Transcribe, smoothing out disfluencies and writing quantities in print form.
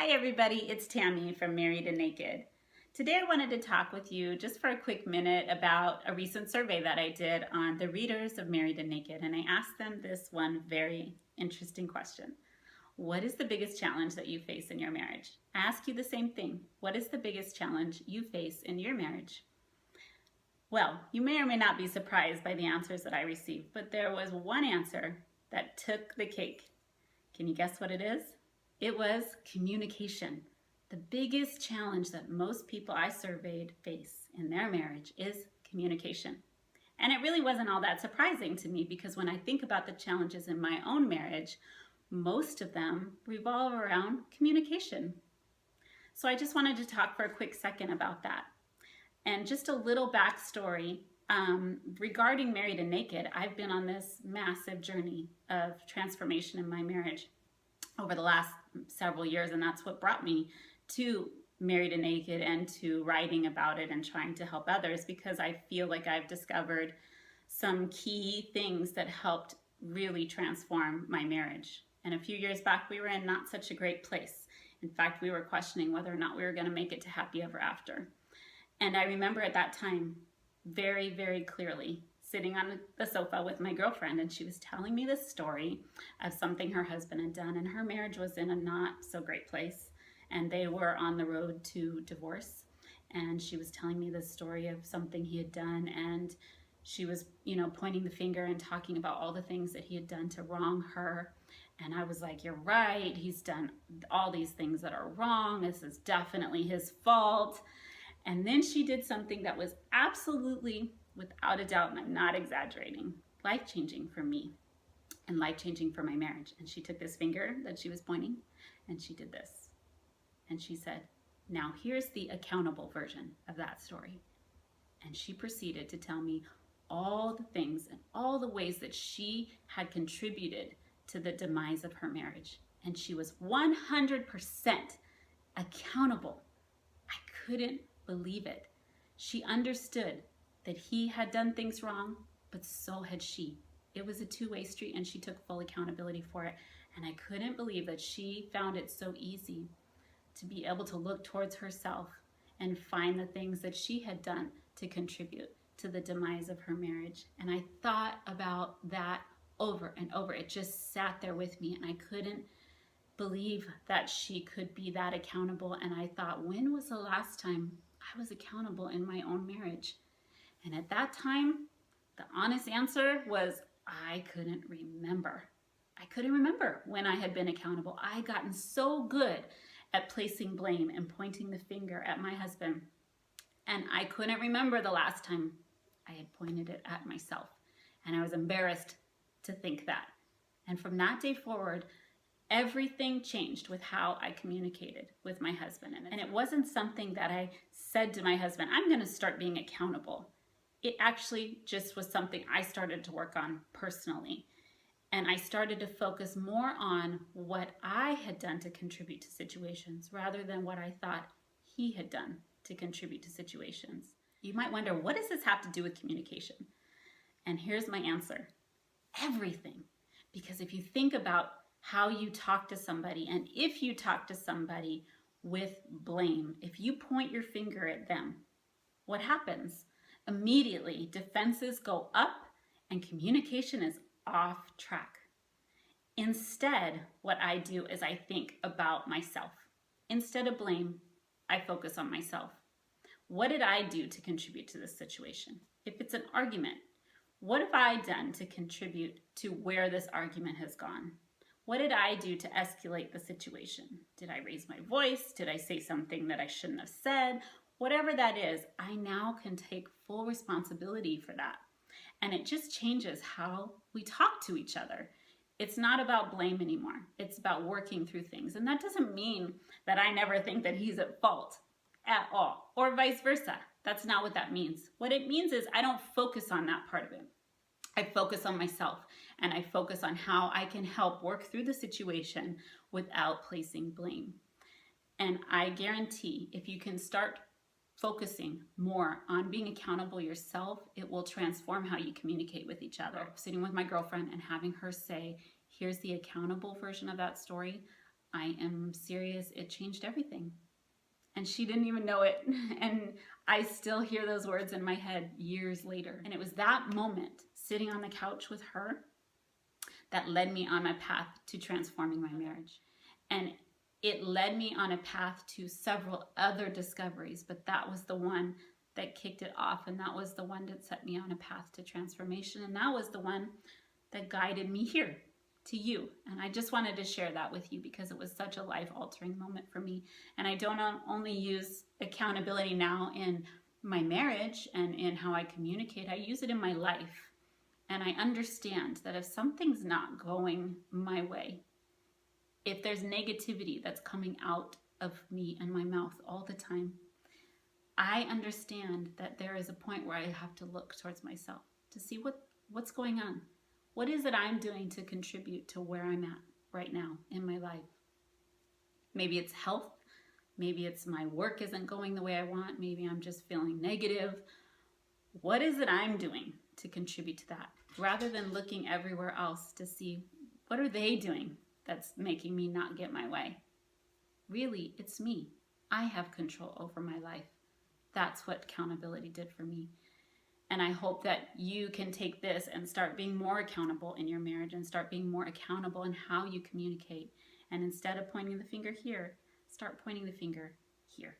Hi everybody, it's Tammy from Married and Naked. Today I wanted to talk with you just for a quick minute about a recent survey that I did on the readers of Married and Naked, and I asked them this one very interesting question. What is the biggest challenge that you face in your marriage? I ask you the same thing. What is the biggest challenge you face in your marriage? Well, you may or may not be surprised by the answers that I received, but there was one answer that took the cake. Can you guess what it is? It was communication. The biggest challenge that most people I surveyed face in their marriage is communication. And it really wasn't all that surprising to me because when I think about the challenges in my own marriage, most of them revolve around communication. So I just wanted to talk for a quick second about that. And just a little backstory regarding Married and Naked, I've been on this massive journey of transformation in my marriage over the last several years, and that's what brought me to Married and Naked and to writing about it and trying to help others, because I feel like I've discovered some key things that helped really transform my marriage. And a few years back, we were in not such a great place. In fact, we were questioning whether or not we were going to make it to happy ever after. And I remember at that time very, very clearly sitting on the sofa with my girlfriend, and she was telling me this story of something her husband had done, and her marriage was in a not so great place, and they were on the road to divorce. And she was telling me this story of something he had done, and she was, pointing the finger and talking about all the things that he had done to wrong her. And I was like, you're right, he's done all these things that are wrong. This is definitely his fault. And then she did something that was absolutely, without a doubt, and I'm not exaggerating, life-changing for me and life-changing for my marriage. And she took this finger that she was pointing and she did this. And she said, now here's the accountable version of that story. And she proceeded to tell me all the things and all the ways that she had contributed to the demise of her marriage. And she was 100% accountable. I couldn't believe it. She understood that he had done things wrong, but so had she. It was a two-way street, and she took full accountability for it. And I couldn't believe that she found it so easy to be able to look towards herself and find the things that she had done to contribute to the demise of her marriage. And I thought about that over and over. It just sat there with me, and I couldn't believe that she could be that accountable. And I thought, when was the last time I was accountable in my own marriage? And at that time, the honest answer was I couldn't remember. I couldn't remember when I had been accountable. I had gotten so good at placing blame and pointing the finger at my husband. And I couldn't remember the last time I had pointed it at myself. And I was embarrassed to think that. And from that day forward, everything changed with how I communicated with my husband. And it wasn't something that I said to my husband, I'm going to start being accountable. It actually just was something I started to work on personally. And I started to focus more on what I had done to contribute to situations rather than what I thought he had done to contribute to situations. You might wonder, what does this have to do with communication? And here's my answer. Everything. Because if you think about how you talk to somebody, and if you talk to somebody with blame, if you point your finger at them, what happens? Immediately, defenses go up and communication is off track. Instead, what I do is I think about myself. Instead of blame, I focus on myself. What did I do to contribute to this situation? If it's an argument, what have I done to contribute to where this argument has gone? What did I do to escalate the situation? Did I raise my voice? Did I say something that I shouldn't have said? Whatever that is, I now can take full responsibility for that. And it just changes how we talk to each other. It's not about blame anymore. It's about working through things. And that doesn't mean that I never think that he's at fault at all, or vice versa. That's not what that means. What it means is I don't focus on that part of it. I focus on myself, and I focus on how I can help work through the situation without placing blame. And I guarantee if you can start focusing more on being accountable yourself, it will transform how you communicate with each other. Sitting with my girlfriend and having her say, here's the accountable version of that story, I am serious. It changed everything. And she didn't even know it. And I still hear those words in my head years later. And it was that moment, sitting on the couch with her, that led me on my path to transforming my marriage. And it led me on a path to several other discoveries, but that was the one that kicked it off. And that was the one that set me on a path to transformation. And that was the one that guided me here to you. And I just wanted to share that with you because it was such a life-altering moment for me. And I don't only use accountability now in my marriage and in how I communicate, I use it in my life. And I understand that if something's not going my way, if there's negativity that's coming out of me and my mouth all the time, I understand that there is a point where I have to look towards myself to see what's going on. What is it I'm doing to contribute to where I'm at right now in my life? Maybe it's health. Maybe it's my work isn't going the way I want. Maybe I'm just feeling negative. What is it I'm doing to contribute to that? Rather than looking everywhere else to see what are they doing that's making me not get my way. Really, it's me. I have control over my life. That's what accountability did for me. And I hope that you can take this and start being more accountable in your marriage and start being more accountable in how you communicate. And instead of pointing the finger here, start pointing the finger here.